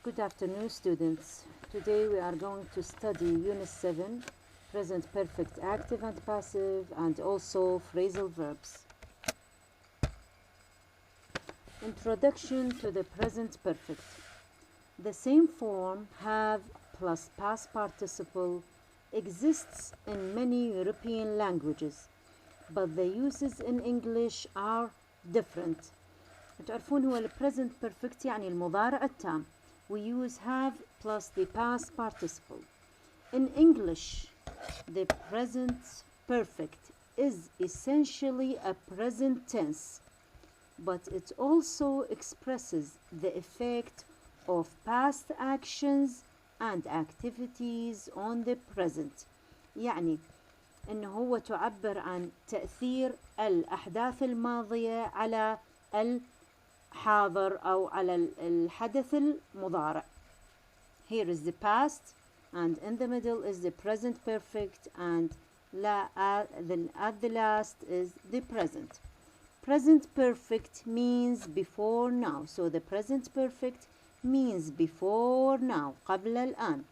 Good afternoon, students. Today we are going to study Unit 7, Present Perfect Active and Passive, and also phrasal verbs. Introduction to the Present Perfect. The same form, have plus past participle, exists in many European languages, but the uses in English are different. تعرفون هو ال present perfect يعني المضارع التام. We use have plus the past participle. In English, the present perfect is essentially a present tense, but it also expresses the effect of past actions and activities on the present. يعني إنه هو تعبر عن تأثير الأحداث الماضية على الحاضر أو على الحدث المضارع. Here is the past, and in the middle is the present perfect, and at the last is the present. Present perfect means before now. So the present perfect means before now, قبل الآن.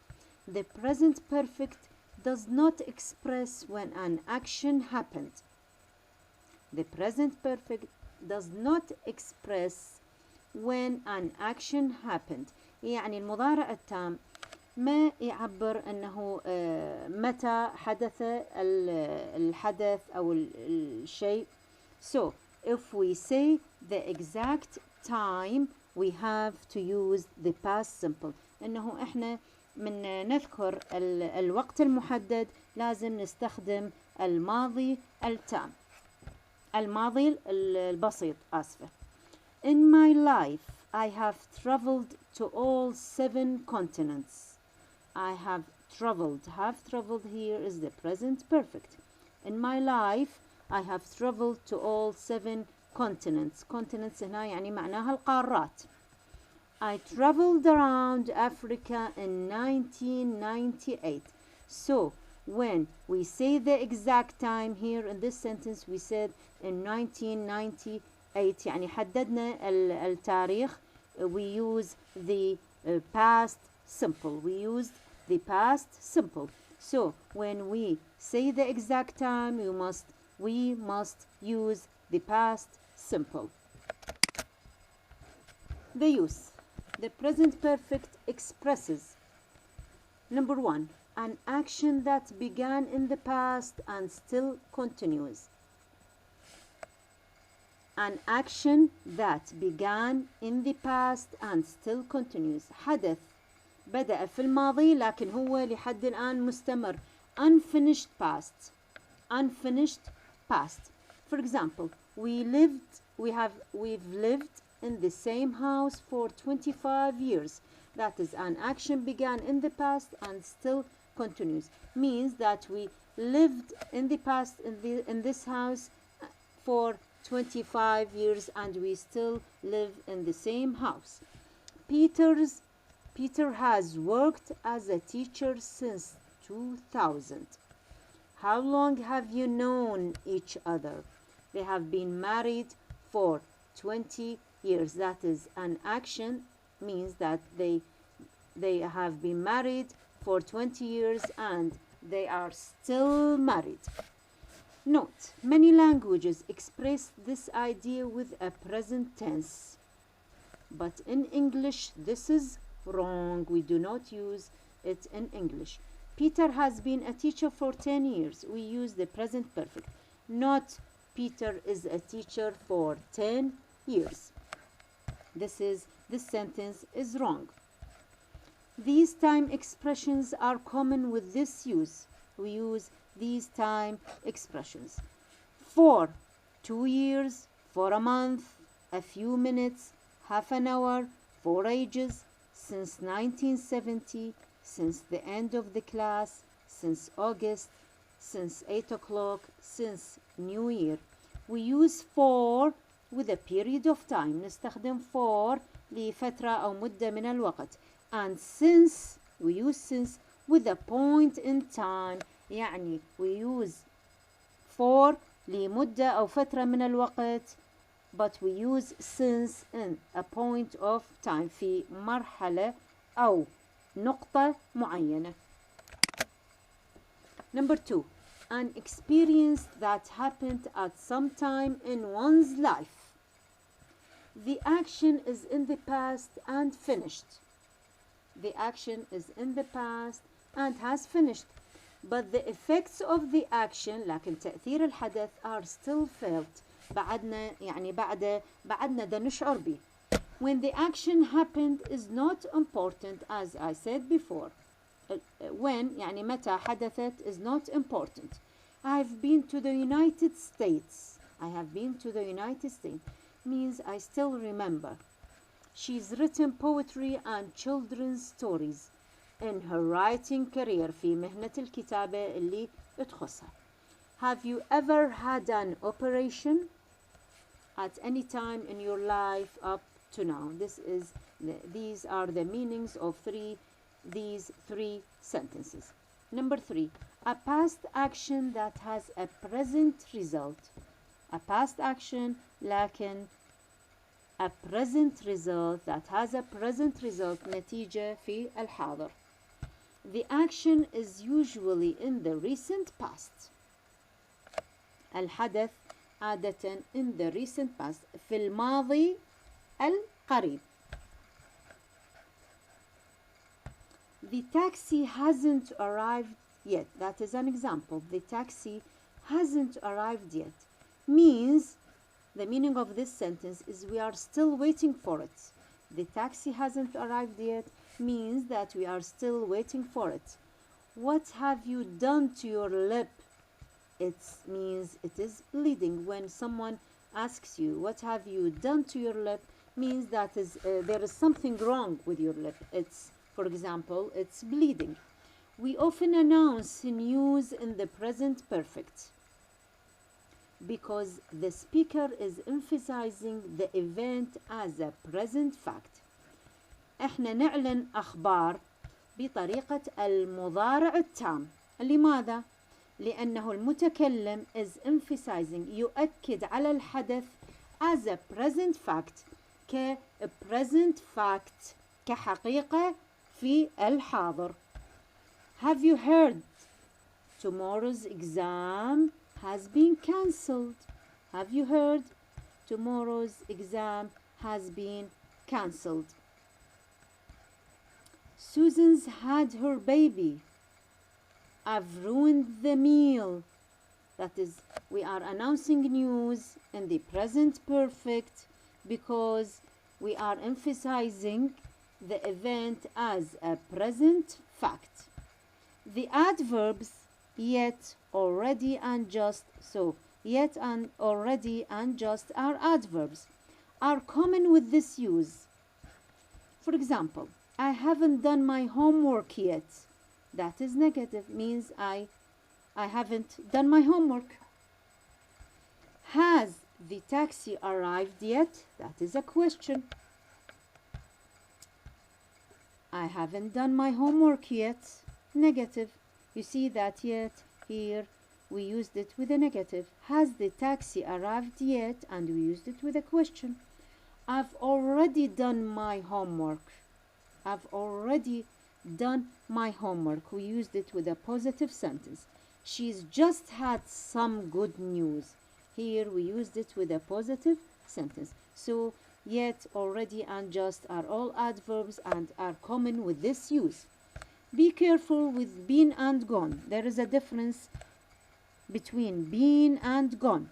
The present perfect does not express when an action happened. The present perfect does not express when an action happened. يعني المضارع التام ما يعبر أنه متى حدث الحدث أو الشيء. So if we say the exact time, we have to use the past simple. إنه إحنا من نذكر الوقت المحدد لازم نستخدم الماضي التام، الماضي البسيط. آسفة. In my life, I have traveled to all 7 continents. I have traveled. Have traveled here is the present perfect. In my life, I have traveled to all 7 continents. Continents هنا يعني معناها القارات. I traveled around Africa in 1998. So, when we say the exact time here in this sentence, we said in 1998 يعني حددنا التاريخ. We use the past simple. We used the past simple. So, when we say the exact time, we must use the past simple. The use. The present perfect expresses, number 1, an action that began in the past and still continues. An action that began in the past and still continues. حدث بدأ في الماضي لكن هو لحد الآن مستمر. Unfinished past. Unfinished past. For example, we've lived in the same house for 25 years. That is, an action began in the past and still continues. Means that we lived in the past in this house for 25 years and we still live in the same house. Peter has worked as a teacher since 2000. How long have you known each other? They have been married for 20 years. That is, an action means that they have been married for 20 years and they are still married. Note, many languages express this idea with a present tense, but in English this is wrong. We do not use it in English. Peter has been a teacher for 10 years. We use the present perfect, not Peter is a teacher for 10 years. This sentence is wrong. These time expressions are common with this use. We use these time expressions. For 2 years, for a month, a few minutes, half an hour, for ages, since 1970, since the end of the class, since August, since 8 o'clock, since New Year. We use for with a period of time. نستخدم for لفترة أو مدة من الوقت. And since, we use since with a point in time. يعني we use for لمدة أو فترة من الوقت, but we use since in a point of time في مرحلة أو نقطة معينة. Number 2. An experience that happened at some time in one's life. The action is in the past and finished. The action is in the past and has finished. But the effects of the action, لكن تأثير الحدث, are still felt. بعدنا دا نشعر به. When the action happened is not important, as I said before. When متى حدثت is not important. I've been to the United States. I have been to the United States means I still remember. She's written poetry and children's stories in her writing career, في مهنة الكتابة اللي تخصها. Have you ever had an operation at any time in your life up to now? These are the meanings of these three sentences. Number 3, a past action that has a present result. A past action لكن a present result that has a present result, نتيجة في الحاضر. The action is usually in the recent past. الحدث عادة in the recent past, في الماضي القريب. The taxi hasn't arrived yet. That is an example. The taxi hasn't arrived yet means the meaning of this sentence is we are still waiting for it. The taxi hasn't arrived yet means that we are still waiting for it. What have you done to your lip? It means it is bleeding. When someone asks you, what have you done to your lip, means that there is something wrong with your lip. For example, it's bleeding. We often announce news in the present perfect because the speaker is emphasizing the event as a present fact. احنا نعلن أخبار بطريقة المضارع التام. لماذا؟ لأنه المتكلم is emphasizing, يؤكد على الحدث as a present fact, present fact, كحقيقة في الحاضر. Have you heard? Tomorrow's exam has been cancelled. Have you heard? Tomorrow's exam has been cancelled. Susan's had her baby. I've ruined the meal. That is, we are announcing news in the present perfect because we are emphasizing the event as a present fact. The adverbs yet, already, and just, so yet and already and just are adverbs, are common with this use. For example, I haven't done my homework yet. That is negative, means I haven't done my homework. Has the taxi arrived yet? That is a question. I haven't done my homework yet. Negative. You see that yet here we used it with a negative. Has the taxi arrived yet? And we used it with a question. I've already done my homework. I've already done my homework. We used it with a positive sentence. She's just had some good news. Here we used it with a positive sentence. So yet, already, and just are all adverbs and are common with this use. Be careful with been and gone. There is a difference between been and gone.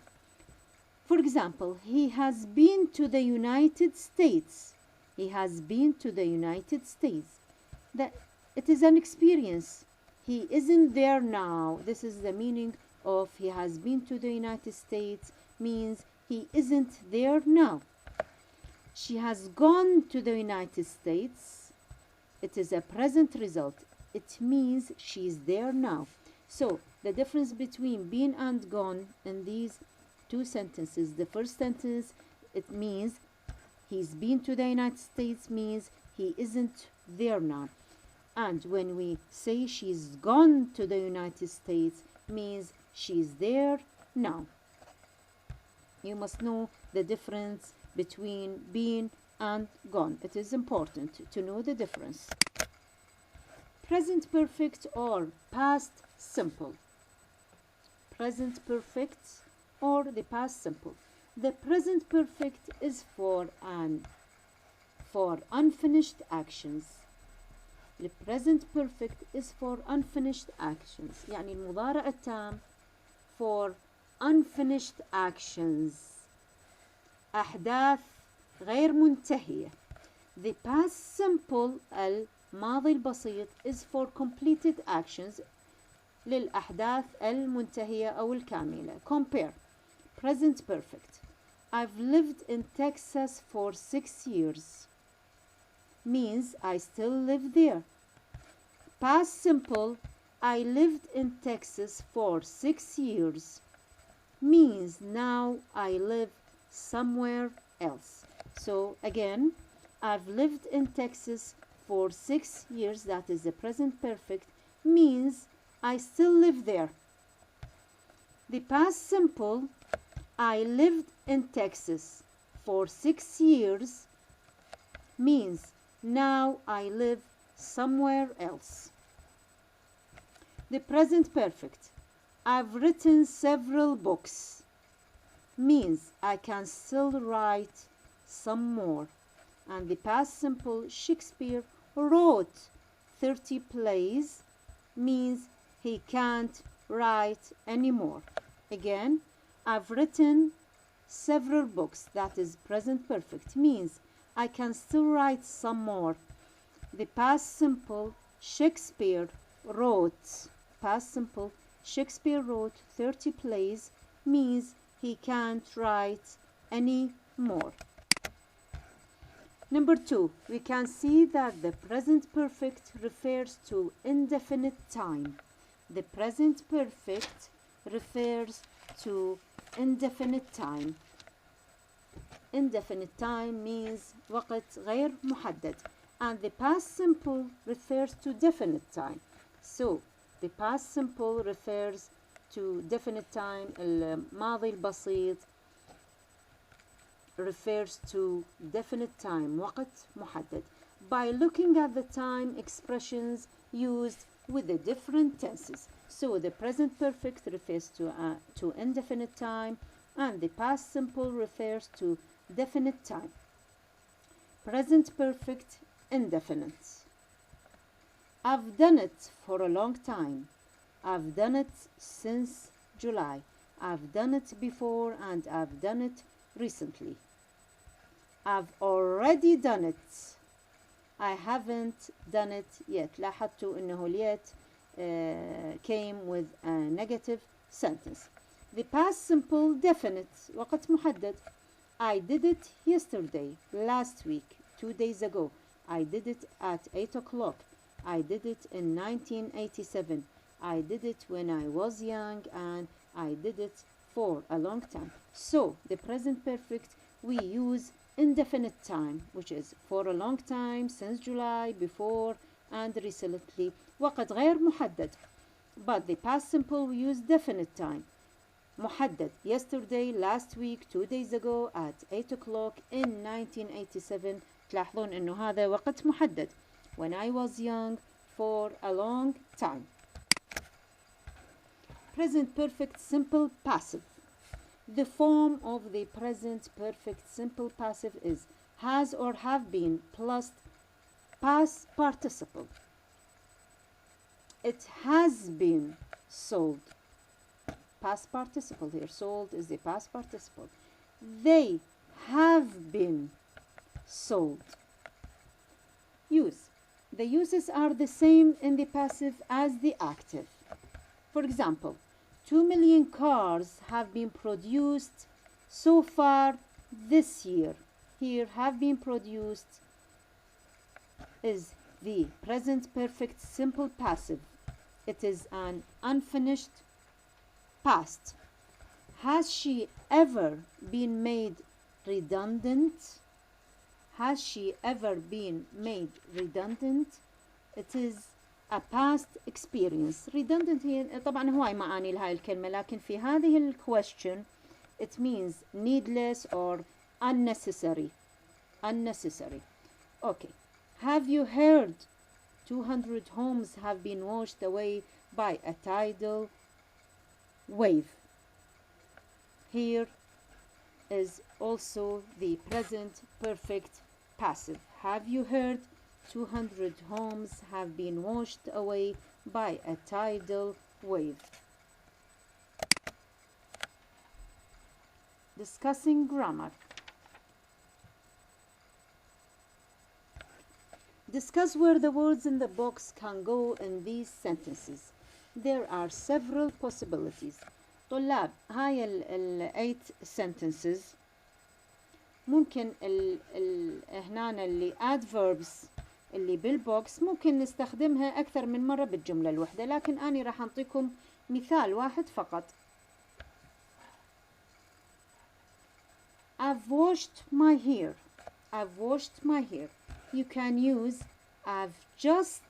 For example, he has been to the United States. He has been to the United States. It is an experience. He isn't there now. This is the meaning of he has been to the United States, means he isn't there now. She has gone to the United States. It is a present result. It means she's there now. So the difference between been and gone in these two sentences, the first sentence, it means he's been to the United States, means he isn't there now. And when we say she's gone to the United States, means she's there now. You must know the difference between been and gone. It is important to know the difference. Present perfect or past simple. Present perfect or the past simple. The present perfect is for unfinished actions. The present perfect is for unfinished actions. يعني المضارع التام for unfinished actions. أحداث غير منتهية. The past simple الماضي البسيط is for completed actions للأحداث المنتهية أو الكاملة. Compare. Present perfect. I've lived in Texas for 6 years. Means I still live there. Past simple. I lived in Texas for 6 years. Means now I live somewhere else. So again, I've lived in Texas for 6 years. That is the present perfect. Means I still live there. The past simple. I lived in Texas for 6 years. Means now I live somewhere else. The present perfect. I've written several books. Means I can still write some more. And the past simple. Shakespeare wrote 30 plays. Means he can't write anymore. Again, I've written several books. That is present perfect. Means I can still write some more. The past simple. Shakespeare wrote. Past simple. Shakespeare wrote 30 plays. Means he can't write any more. Number 2, we can see that the present perfect refers to indefinite time. The present perfect refers to indefinite time. Indefinite time means وقت غير محدد. And the past simple refers to definite time. So the past simple refers to definite time. الماضي البسيط refers to definite time, وقت محدد. By looking at the time expressions used with the different tenses. So the present perfect refers to indefinite time, and the past simple refers to definite time. Present perfect indefinite. I've done it for a long time. I've done it since July. I've done it before and I've done it recently. I've already done it. I haven't done it yet. لاحظتوا إنه اليت came with a negative sentence. The past simple definite وقت محدد. I did it yesterday, last week, 2 days ago. I did it at 8 o'clock. I did it in 1987. I did it when I was young, and I did it for a long time. So the present perfect, we use indefinite time, which is for a long time, since July, before, and recently. وقت غير محدد. But the past simple, we use definite time. محدد. Yesterday, last week, 2 days ago, at 8 o'clock in 1987. تلاحظون إنه هذا وقت محدد. When I was young, for a long time. Present perfect simple passive. The form of the present perfect simple passive is has or have been plus past participle. It has been sold. Past participle here. Sold is the past participle. They have been sold. Use. The uses are the same in the passive as the active. For example, 2 million cars have been produced so far this year. Here, have been produced is the present perfect simple passive. It is an unfinished past. Has she ever been made redundant? Has she ever been made redundant? It is a past experience. Redundant هي طبعا هواي معاني لهاي الكلمة، لكن في هذه ال question it means needless or unnecessary. unnecessary. Okay. Have you heard 200 homes have been washed away by a tidal wave? Here is also the present perfect passive. Have you heard 200 homes have been washed away by a tidal wave? Discussing grammar. Discuss where the words in the box can go in these sentences. There are several possibilities. طلاب هاي ال 8 sentences ممكن هنا اللي adverbs اللي بالبوكس ممكن نستخدمها أكثر من مرة بالجملة الواحدة، لكن أنا راح أعطيكم مثال واحد فقط. I've washed my hair. I've washed my hair. You can use I've just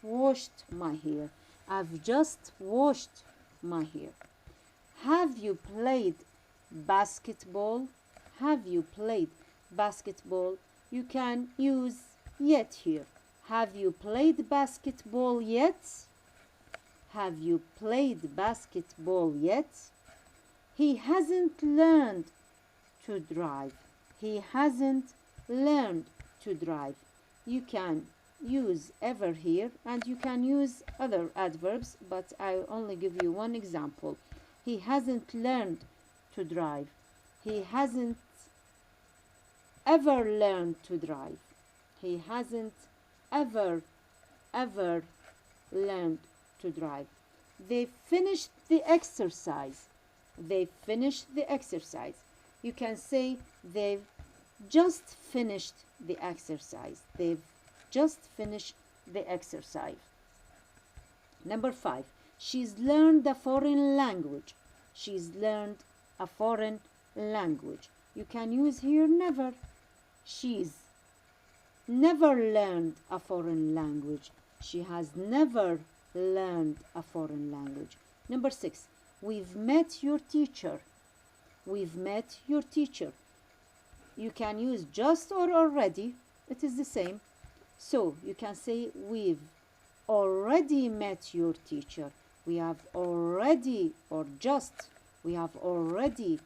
washed my hair. I've just washed my hair. Have you played basketball? Have you played basketball? You can use yet here. Have you played basketball yet? Have you played basketball yet? He hasn't learned to drive. He hasn't learned to drive. You can use ever here, and you can use other adverbs, but I only give you one example. He hasn't learned to drive. He hasn't ever learned to drive. He hasn't ever learned to drive. They finished the exercise. They finished the exercise. You can say they've just finished the exercise. They've just finished the exercise. Number 5. She's learned a foreign language. She's learned a foreign language. You can use here never. She's never learned a foreign language. She has never learned a foreign language. Number 6. We've met your teacher. We've met your teacher. You can use just or already. It is the same. So you can say we've already met your teacher. We have already, or just, we have already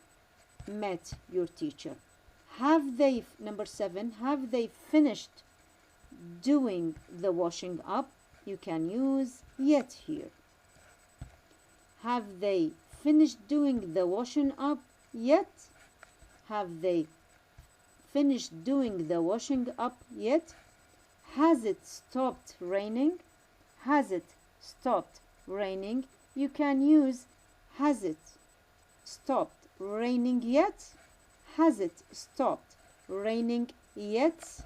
met your teacher. Have they, number 7, have they finished doing the washing up? You can use yet here. Have they finished doing the washing up yet? Have they finished doing the washing up yet? Has it stopped raining? Has it stopped raining? You can use has it stopped raining yet? Has it stopped raining yet?